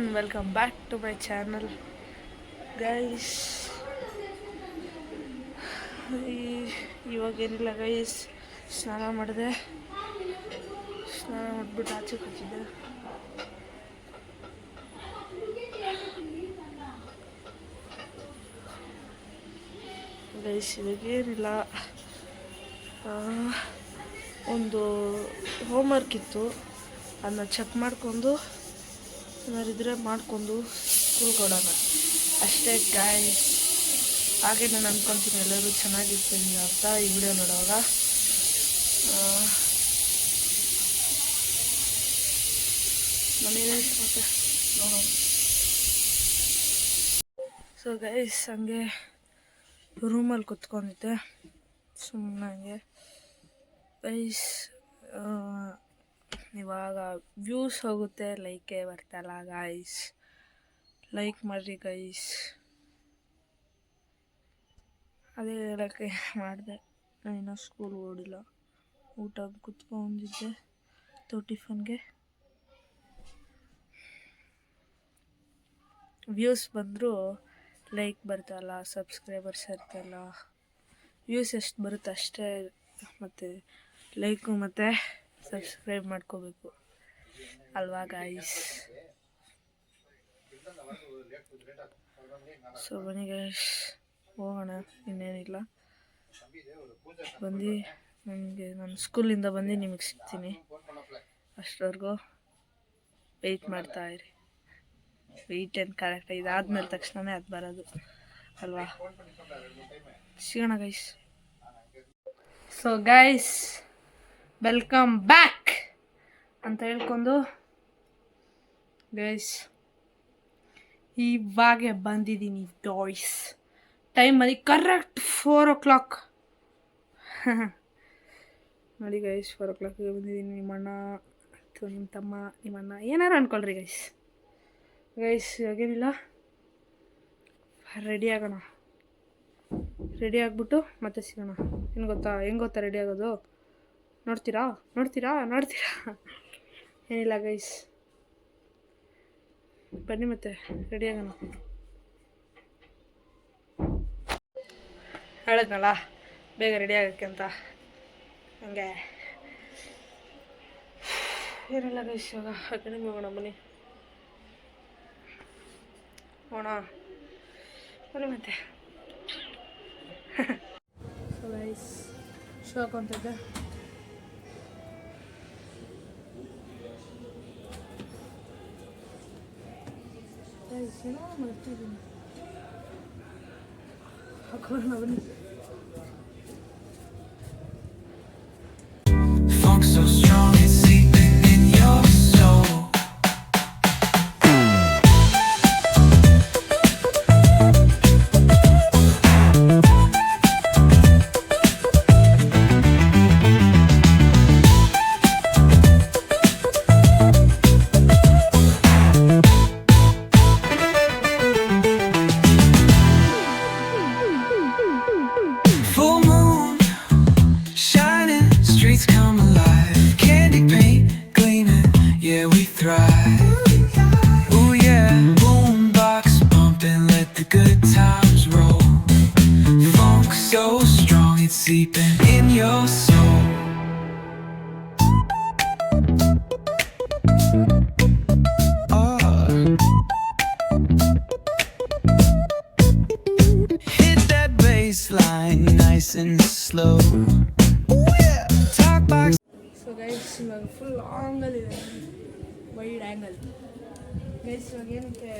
and welcome back to my channel, guys. ಇವಾಗೇನಿಲ್ಲ guys, ಸ್ನಾನ ಮಾಡಿಬಿಟ್ಟು ಆಚೆ ಕೂತಿದ್ದೆ. ಗೈಸ್ ಇವಾಗೇನಿಲ್ಲ, ಒಂದು ಹೋಮ್ವರ್ಕ್ ಇತ್ತು, ಅದನ್ನ ಚೆಕ್ ಮಾಡಿಕೊಂಡು ಏನಾರಿದ್ರೆ ಮಾಡಿಕೊಂಡು ಸ್ಕೂಲ್ಗೆ ಕೊಡೋಣ ಅಷ್ಟೇ ಗೈಸ್. ಹಾಗೆ ನಾನು ಅಂದ್ಕೊತೀನಿ ಎಲ್ಲರೂ ಚೆನ್ನಾಗಿರ್ತೀನಿ ಅಂತ ಈ ವಿಡಿಯೋ ನೋಡುವಾಗ. ಮತ್ತೆ ನೋಡೋಣ. ಸೊ ಗೈಸ್ ಹಂಗೆ ರೂಮಲ್ಲಿ ಕುತ್ಕೊಂಡಿದ್ದೆ ಸುಮ್ಮನೆ. ಗೈಸ್ ಇವಾಗ ವ್ಯೂಸ್ ಹೋಗುತ್ತೆ, ಲೈಕೇ ಬರ್ತಲ್ಲ ಗೈಸ್. ಲೈಕ್ ಮಾಡಿರಿ ಗೈಸ್. ಅದೇ ಹೇಳೋಕ್ಕೆ ಮಾಡಿದೆ. ನಾನು ಸ್ಕೂಲ್ ಓಡಿಲ್ಲ, ಊಟ ಕುತ್ಕೊಂಡಿದ್ದೆ ಟಿಫನ್ಗೆ. ವ್ಯೂಸ್ ಬಂದರೂ ಲೈಕ್ ಬರ್ತಲ್ಲ, ಸಬ್ಸ್ಕ್ರೈಬರ್ಸ್ ಇರ್ತಲ್ಲ. ವ್ಯೂಸ್ ಎಷ್ಟು ಬರುತ್ತೆ ಅಷ್ಟೇ, ಮತ್ತು ಲೈಕು ಮತ್ತು ಸಬ್ಸ್ಕ್ರೈಬ್ ಮಾಡ್ಕೋಬೇಕು ಅಲ್ವಾ ಗೈಸ್. ಸೊ ಬನ್ನಿ ಗೈಸ್ ಹೋಗೋಣ, ಇನ್ನೇನಿಲ್ಲ. ಬಂದು ನನಗೆ ನಾನು ಸ್ಕೂಲಿಂದ ಬಂದು ನಿಮಗೆ ಸಿಗ್ತೀನಿ. ಅಷ್ಟವರೆಗೂ ವೆಯ್ಟ್ ಮಾಡ್ತಾಯಿರಿ. ವೆಯ್ಟ್ ಏನು ಕರೆಕ್ಟ್, ಇದಾದ್ಮೇಲೆ ತಕ್ಷಣವೇ ಅದು ಬರೋದು ಅಲ್ವಾ. ಸಿಗೋಣ guys. So guys welcome back ಅಂತ ಹೇಳ್ಕೊಂಡು ಗೈಸ್ ಇವಾಗೆ ಬಂದಿದ್ದೀನಿ ಗಾಯ್ಸ್. ಟೈಮ್ ಬಂದು ಕರೆಕ್ಟ್ 4 o'clock ನೋಡಿ ಗೈಸ್. 4 o'clockಗೆ ಬಂದಿದ್ದೀನಿ. ನಿಮ್ಮಣ್ಣ ಅಥವಾ ನಿಮ್ಮ ತಮ್ಮ, ನಿಮ್ಮಣ್ಣ ಏನಾರು ಅಂದ್ಕೊಳ್ರಿ ಗೈಸ್. ಇವಾಗೇನಿಲ್ಲ, ರೆಡಿ ಆಗೋಣ. ರೆಡಿ ಆಗಿಬಿಟ್ಟು ಮತ್ತೆ ಸಿಗೋಣ. ಹೆಂಗೆ ಗೊತ್ತಾ ರೆಡಿ ಆಗೋದು? ನೋಡ್ತೀರಾ ಏನಿಲ್ಲ ಗೈಸ್, ಬನ್ನಿ ಮತ್ತೆ ರೆಡಿ ಆಗೋಣ. ಹೇಳಿದ್ನಲ್ಲ ಬೇಗ ರೆಡಿ ಆಗೋಕ್ಕೆ ಅಂತ. ಹಂಗೆ ಏನಿಲ್ಲ ಗೈಸ್, ಇವಾಗ ಅಕಾಡೆಮಿ ಹೋಗೋಣ. ಬನ್ನಿ ಮತ್ತೆ ಸೊ ಗೈಸ್ ಶೋ ಹಾಕೊಂತಿದ್ದೆ. ಏನೋ ಮಾಡ್ತಿದ್ದೀನಿ, ಹಾಕೋಣ ಬನ್ನಿ. So strong it's seeping in your soul. Full moon shining, streets come alive. Candy paint gleaming, yeah we thrive. Ooh yeah, boombox pumping, let the good times roll. Funk so strong it's seeping in your soul. Hit that bass line nice and slow. Ooh yeah, talk box. So guys ಇವಾಗ full ಆಂಗಲಿದೆ, wide angle guys. ಇವಾಗ ಏನಕ್ಕೆ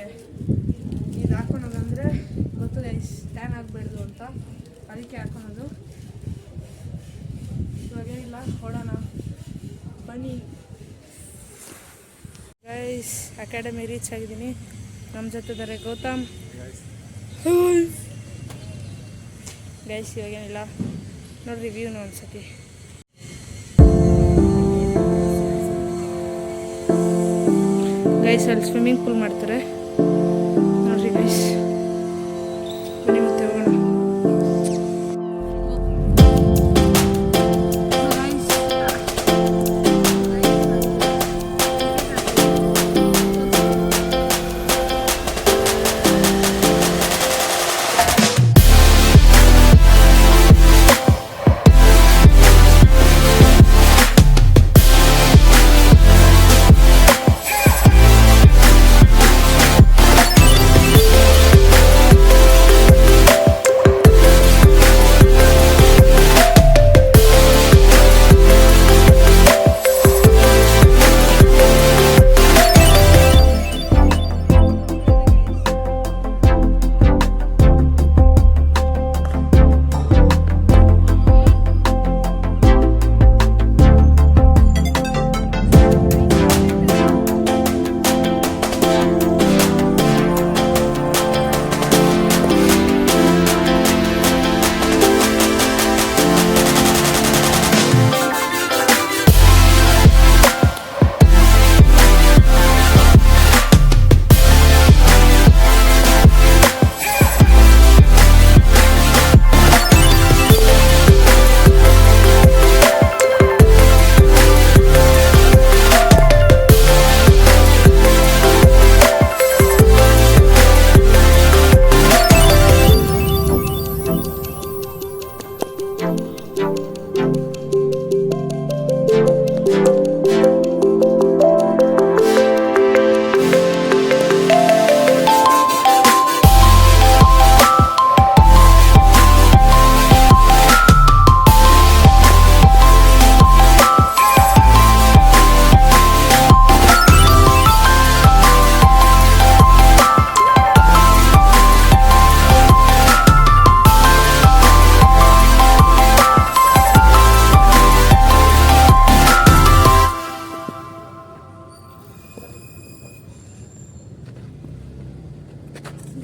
ಇದು ಹಾಕೊಳೋದಂದರೆ ಗೊತ್ತು guys, tan ಆಗಬಾರ್ದು ಅಂತ, ಅದಕ್ಕೆ ಹಾಕೊಳೋದು. ಇವಾಗೇನಿಲ್ಲ, ಹೊಡೋಣ ಬನ್ನಿ guys. Academy reach ಆಗಿದ್ದೀನಿ. ನಮ್ಮ ಜೊತೆ ಇದ್ದಾರೆ ಗೌತಮ್ ಗೈಸ್. ಇವಾಗೇನಿಲ್ಲ ನೋಡ್ರಿ ವ್ಯೂನು ಒಂದ್ಸತಿ. ಗೈಸ್ ಅಲ್ಲಿ ಸ್ವಿಮ್ಮಿಂಗ್ ಪೂಲ್ ಮಾಡ್ತಾರೆ ನೋಡ್ರಿ ಗೈಸ್. ಬನ್ನಿ ಮತ್ತೆ ಹೋಗೋಣ.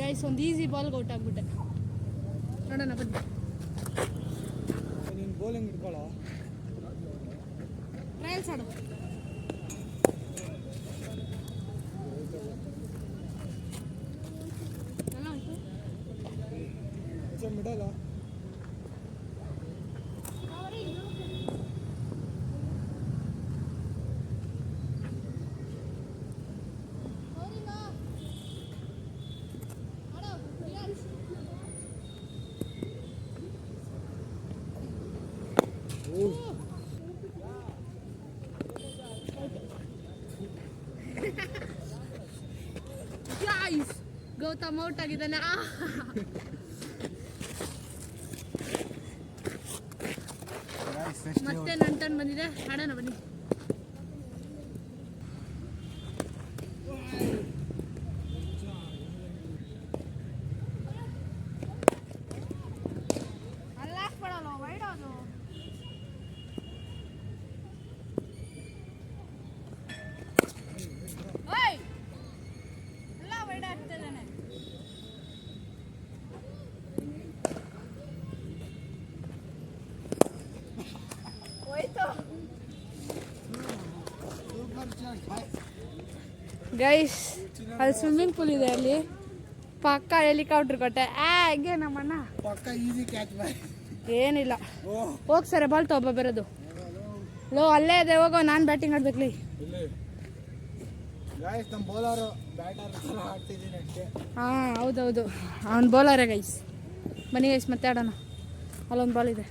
ಗೈಸ್ ಒಂದು ಈಸಿ ಬಾಲ್ಗೆ ಔಟ್ ಆಗ್ಬಿಟ್ಟೆ. ನೋಡೋಣ ಬನ್ನಿ. ನೀನು ಬೌಲಿಂಗ್ ಇಟ್ಕೊಳ್ಳೋ. ಟ್ರಯಲ್ಸ್ ಆಡು. ಎಲ್ಲ ಉಂಟು ಮಿಡಲ್ಲ ಗೈಸ್ ಗೌತಮ್ ಔಟ್ ಆಗಿದ್ದಾನೆ. ಮತ್ತೆ ನನ್ನ ಟರ್ನ್ ಬಂದಿದೆ. ಆಡೋಣ ಬನ್ನಿ. ಅಲ್ಲಾಕ್ಬಿಡಲ್ಲ ವೈಡ್ ಅದು. ಓಯ್ ಎಲ್ಲ ವೈಡ್ ಆಗ್ತಿದ್ದಾನೆ. ಗೈಸ್ ಅಲ್ಲಿ ಸ್ವಿಮ್ಮಿಂಗ್ ಪೂಲ್ ಇದೆ, ಅಲ್ಲಿ ಪಕ್ಕ ಹೆಲಿಕಾಪ್ಟರ್ ಕೊಟ್ಟೆ. ಹಂಗೆ ನಮ್ಮಣ್ಣ ಪಕ್ಕ ಈಸಿ ಕ್ಯಾಚ್ ಬಾಯ್. ಏನಿಲ್ಲ ಹೋಗಿ ಸರಿ ಬಾಲ್ ತಗೊಬ್ಬ ಬರೋದು. ಲೋ ಅಲ್ಲೇ ಇದೆ, ಹೋಗೋ. ನಾನು ಬ್ಯಾಟಿಂಗ್ ಆಡ್ಬೇಕ್ಲಿ. ಇಲ್ಲಿ ಗಾಯ್ಸ್ ನಮ್ಮ ಬೌಲರು ಬ್ಯಾಟರ್ ಆಡ್ತಿದ್ದೀನಿ ಅಷ್ಟೇ. ಹಾಂ ಹೌದೌದು, ಅವ್ನು ಬೌಲರೇ ಗೈಸ್. ಬನ್ನಿ ಗೈಸ್ ಮತ್ತೆ ಆಡೋಣ. ಅಲ್ಲೊಂದು ಬಾಲ್ ಇದೆ.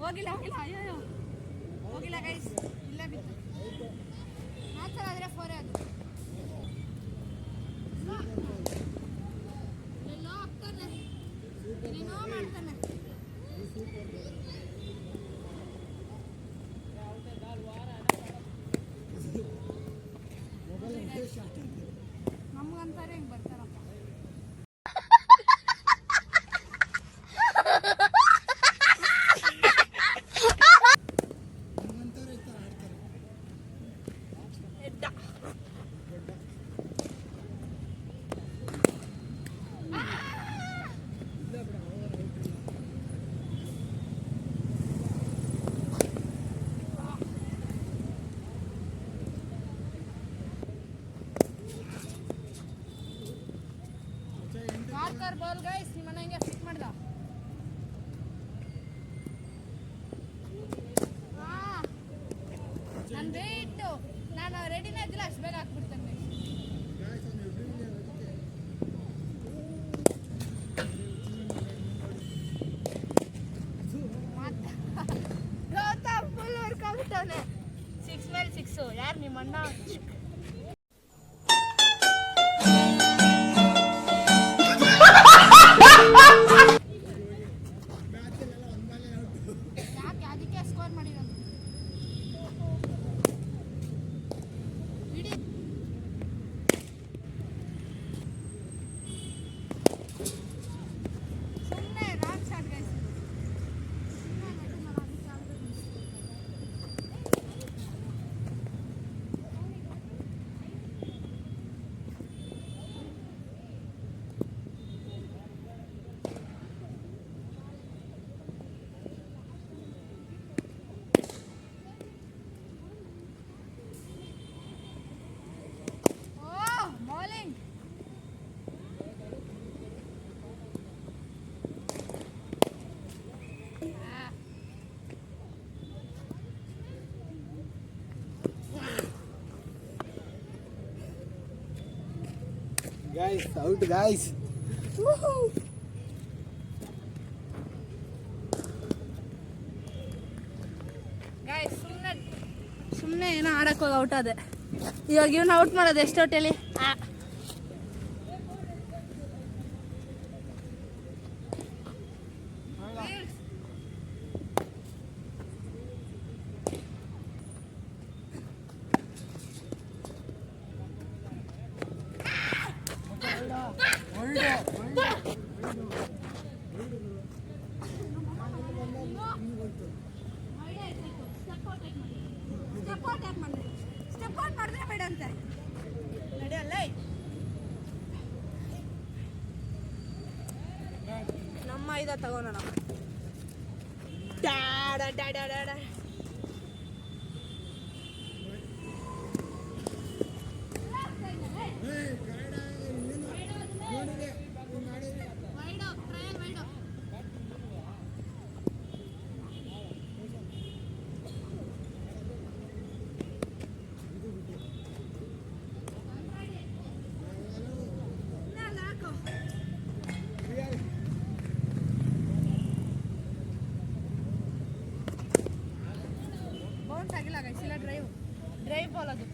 ಹೋಗಿಲ್ಲ ಹೋಗಿಲ್ಲ, ಅಯ್ಯೋ ಹೋಗಿಲ್ಲ ಗೈಸ್. ಇಲ್ಲೇ ಬಿತ್ತು. ಮ್ಯಾಚಲ್ಲಿ ಆದರೆ ಫೋರೇ ಅದು. ಎಲ್ಲೋ ಆಗ್ತಾನೆ, ಏನೋ ಮಾಡ್ತಾನೆ. ನಮ್ಗಂತಾರೆ ಹಿಂಗೆ ಬರ್ತಾರಪ್ಪ. Marker ball guys. ನಿಮ್ಮನ್ನ ಹಿಂಗೆ ಫಿಟ್ ಮಾಡ್ದ. ನಾನು ವೇಟು, ನಾನು ರೆಡಿನೇ ಇದ್ದಿಲ್ಲ, ಅಷ್ಟು ಬೇಗ ಹಾಕ್ಬಿಡ್ತೇನೆ. ಗೌತಮ್ ಫುಲ್ ಹೊರ್ಕೊಂಡ್ಬಿಟ್ಟವನೆ. 6 ಮೇಲೆ 6. ಯಾರು ನಿಮ್ಮಣ್ಣ? ಯಾಕೆ ಅದಕ್ಕೆ ಸ್ಕೋರ್ ಮಾಡಿರೋದು. ಇಡೀ ಸುಮ್ಮನೆ wrong shot guys. Guys, out guys. Woohoo! Guys, ಸುಮ್ಮನೆ ಏನೋ ಆಡಕ್ಕೆ ಹೋಗಿ ಔಟ್ ಆದೆ. ಇವಾಗ ಇವನು ಔಟ್ ಮಾಡೋದು ಎಷ್ಟು ಔಟ್ ಹೇಳಿ? ನಮ್ಮ ಇದ ತಗೋಣ ಡ್ಯಾಡ ಡ್ಯಾಡ ಡ್ಯಾಡ ಆಗಿಲ್ಲ ಗೈಸಿಲ್ಲ ಡ್ರೈವ್ ಬಾಲ್ ಅದು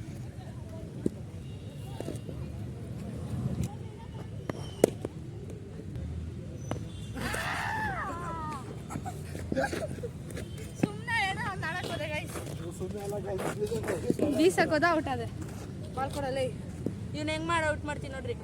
ಸುಮ್ಮನೆ ಏನೋ ಒಂದು ಆಡಕ್ಕೆ ಹೋದೆ ಗೈಸ್ ಬೀಸಕ್ಕೋದ ಔಟ್ ಅದೇ ಬಾಲ್ ಕೊಡಲ್ಲ ಇವ್ನು ಹೆಂಗೆ ಮಾಡಿ ಔಟ್ ಮಾಡ್ತೀನಿ ನೋಡ್ರಿ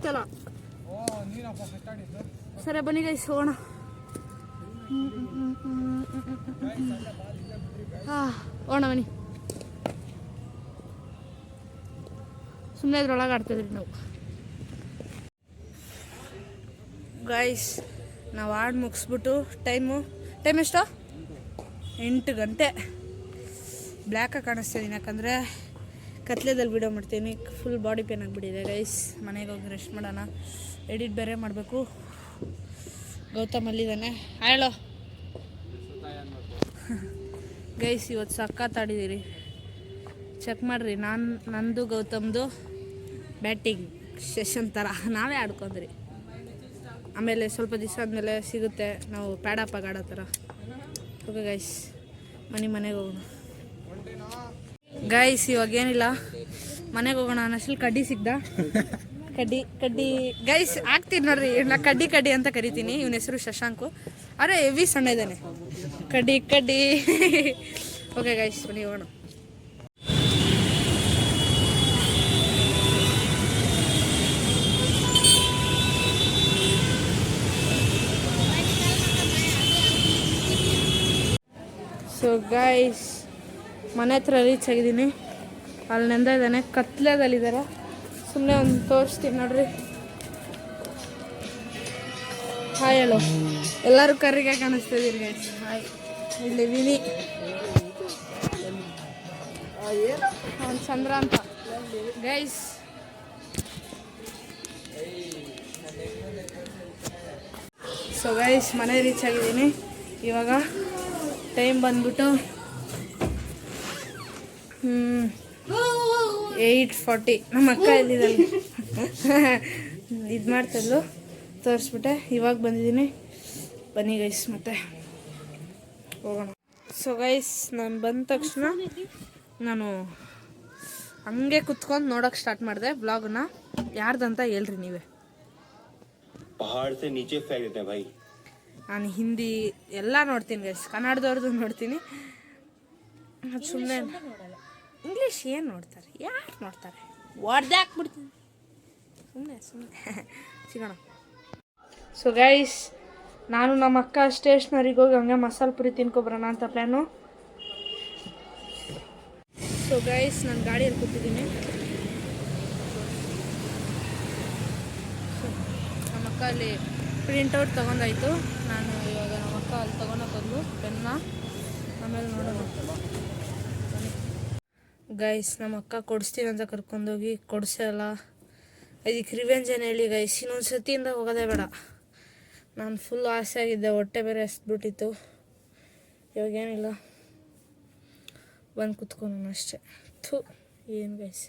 ಚಲೋ ಸರಿ ಬನ್ನಿ ಗೈಸ್ ಹೋಗೋಣ ಹೋಗೋಣ ಬನ್ನಿ ಸುಮ್ಮನೆ ಇದ್ರೊಳಗೆ ಆಡ್ತಿದ್ರಿ ನಾವು ಗೈಸ್ ನಾವು ಆಡಿ ಮುಗಿಸ್ಬಿಟ್ಟು ಟೈಮ್ ಎಷ್ಟು 8 ಗಂಟೆ ಬ್ಲ್ಯಾಕಾಗಿ ಕಾಣಿಸ್ತಿದ್ದೀನಿ ಯಾಕಂದರೆ ಕತ್ಲೆದಲ್ಲಿ ವೀಡಿಯೋ ಮಾಡ್ತೀನಿ ಫುಲ್ ಬಾಡಿ ಪೇನ್ ಆಗಿಬಿಟ್ಟಿದೆ ಗೈಸ್ ಮನೆಗೆ ಹೋಗಿ ರೆಸ್ಟ್ ಮಾಡೋಣ ಎಡಿಟ್ ಬೇರೆ ಮಾಡಬೇಕು ಗೌತಮ್ ಅಲ್ಲಿದ್ದಾನೆ ಹೇಳೋ ಗೈಸ್ ಇವತ್ತು ಸಕ್ಕತ್ತಾಡಿದ್ದೀರಿ ಚೆಕ್ ಮಾಡಿರಿ ನಂದು ಗೌತಮ್ದು ಬ್ಯಾಟಿಂಗ್ ಸೆಷನ್ ಥರ ನಾವೇ ಆಡ್ಕೊಂಡ್ರಿ ಆಮೇಲೆ ಸ್ವಲ್ಪ ದಿವಸ ಆದಮೇಲೆ ಸಿಗುತ್ತೆ ನಾವು ಪ್ಯಾಡಪ್ಪಾಗಿ ಆಡೋ ಥರ ಓಕೆ ಗೈಸ್ ಮನೆಗೆ ಹೋಗೋಣ ಗೈಸ್ ಇವಾಗ ಏನಿಲ್ಲ ಮನೆಗೆ ಹೋಗೋಣ ಅನ್ನೋಷ್ಟಲ್ಲಿ ಕಡ್ಡಿ ಸಿಗ್ದ ಕಡ್ಡಿ ಗೈಸ್ ಆಗ್ತೀನಿ ನೋಡ್ರಿ ನಾ ಕಡ್ಡಿ ಅಂತ ಕರಿತೀನಿ ಇವನ ಹೆಸರು ಶಶಾಂಕು ಅರೆ ಹೆವಿ ಸಣ್ಣ ಇದ್ದಾನೆ ಕಡ್ಡಿ ಓಕೆ ಗೈಸ್ ಬನ್ನಿ ಹೋಗೋಣ ಸೊ ಗೈಸ್ ಮನೆ ಹತ್ರ ರೀಚ್ ಆಗಿದ್ದೀನಿ ಅಲ್ಲಿ ನೆಂದ ಇದ್ದಾನೆ ಕತ್ಲೆದಲ್ಲಿದ್ದಾರೆ ಸುಮ್ಮನೆ ಒಂದು ತೋರಿಸ್ತೀನಿ ನೋಡ್ರಿ ಹಾಯ್ ಹೇಳು ಎಲ್ಲರೂ ಕರ್ರಿಗೆ ಕಾಣಿಸ್ತಿದ್ದೀರಿ ಗೈಸ್ ಹಾಯ್ ಇಲ್ಲಿ ವಿನಿ ಅವ್ನು ಚಂದ್ರ ಅಂತ ಗೈಸ್ ಸೊ ಗೈಸ್ ಮನೆ ರೀಚ್ ಆಗಿದ್ದೀನಿ ಇವಾಗ ಟೈಮ್ ಬಂದ್ಬಿಟ್ಟು 8:40 ನಮ್ಮ ಅಕ್ಕ ಎಲ್ಲಿದ್ದಾಳೆ ಇದು ಮಾಡ್ತಿದ್ಲು ತೋರಿಸ್ಬಿಟ್ಟೆ ಇವಾಗ ಬಂದಿದ್ದೀನಿ ಬನ್ನಿ ಗೈಸ್ ಮತ್ತೆ ಹೋಗೋಣ ಸೊ ಗೈಸ್ ನಾನು ಬಂದ ತಕ್ಷಣ ನಾನು ಹಂಗೆ ಕುತ್ಕೊಂಡು ನೋಡೋಕೆ ಸ್ಟಾರ್ಟ್ ಮಾಡಿದೆ ಬ್ಲಾಗ್ನ ಯಾರ್ದಂತ ಹೇಳ್ರಿ ನೀವೇ पहाड़ से नीचे फेंक देते हैं भाई ನಾನು ಹಿಂದಿ ಎಲ್ಲ ನೋಡ್ತೀನಿ ಗೈಸ್ ಕನ್ನಡದವ್ರದ್ದು ನೋಡ್ತೀನಿ ಸುಮ್ಮನೆ ಇಂಗ್ಲೀಷ್ ಏನು ನೋಡ್ತಾರೆ ಯಾರು ನೋಡ್ತಾರೆ ಹೊಡೆದೇ ಹಾಕ್ಬಿಡ್ತೀನಿ ಸುಮ್ಮನೆ ಸಿಗೋಣ. ಸೊ ಗೈಸ್, ನಾನು ನಮ್ಮ ಅಕ್ಕ ಸ್ಟೇಷ್ನರಿಗೆ ಹೋಗಿ ಹಂಗೆ ಮಸಾಲೆ ಪುರಿ ತಿನ್ಕೊಬರೋಣ ಅಂತ ಪ್ಲ್ಯಾನು. ಸೊ ಗೈಸ್, ನಾನು ಗಾಡಿಯಲ್ಲಿ ಕೂತಿದ್ದೀನಿ. ನಮ್ಮ ಅಕ್ಕ ಅಲ್ಲಿ ಪ್ರಿಂಟೌಟ್ ತೊಗೊಂಡಾಯ್ತು. ನಾನು ಇವಾಗ ನಮ್ಮ ಅಕ್ಕ ಅಲ್ಲಿ ತೊಗೊಂಡೋಗೋದು ಪೆನ್ನ, ಆಮೇಲೆ ನೋಡೋಣ. ಗೈಸ್, ನಮ್ಮ ಅಕ್ಕ ಕೊಡಿಸ್ತೀನಿ ಅಂತ ಕರ್ಕೊಂಡೋಗಿ ಕೊಡಿಸಲ್ಲ. ಇದಕ್ಕೆ ರಿವೆಂಜ್ ಏನು ಹೇಳಿ ಗೈಸ್, ಇನ್ನೊಂದು ಸತಿಯಿಂದ ಹೋಗೋದೇ ಬೇಡ. ನಾನು ಫುಲ್ ಆಸೆ ಆಗಿದ್ದೆ, ಹೊಟ್ಟೆ ಬೇರೆ ಹಸ್ಬಿಟ್ಟಿತ್ತು. ಇವಾಗೇನಿಲ್ಲ, ಬಂದು ಕುತ್ಕೊಂಡು ಅಷ್ಟೇ. ಥೂ, ಏನು ಗೈಸ್.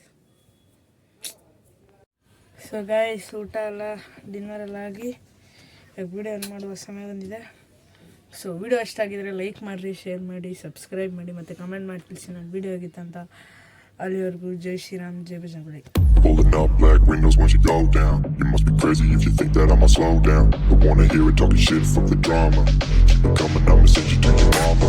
ಸೊ ಗೈಸ್, ಊಟ ಎಲ್ಲ ಡಿನ್ನರ್ ಎಲ್ಲ ಆಗಿ ಇವಾಗ ವಿಡಿಯೋ ಮಾಡುವ ಸಮಯ ಬಂದಿದೆ. ಸೊ ವಿಡಿಯೋ ಇಷ್ಟಾಗಿದ್ದರೆ ಲೈಕ್ ಮಾಡಿರಿ, ಶೇರ್ ಮಾಡಿ, ಸಬ್ಸ್ಕ್ರೈಬ್ ಮಾಡಿ, ಮತ್ತು ಕಮೆಂಟ್ ಮಾಡಿ ತಿಳಿಸಿ ನಾನು ವಿಡಿಯೋ ಆಗಿತ್ತಂತ. ಅಲ್ಲಿವರೆಗೂ ಜೈ ಶ್ರೀರಾಮ್, ಜೈ Bajrang Bali. Pulling up black windows once you go down. You must be crazy if you think that I'ma slow down. Don't wanna hear it talking shit, fuck the drama. Keep it coming, I'ma send you to your mama.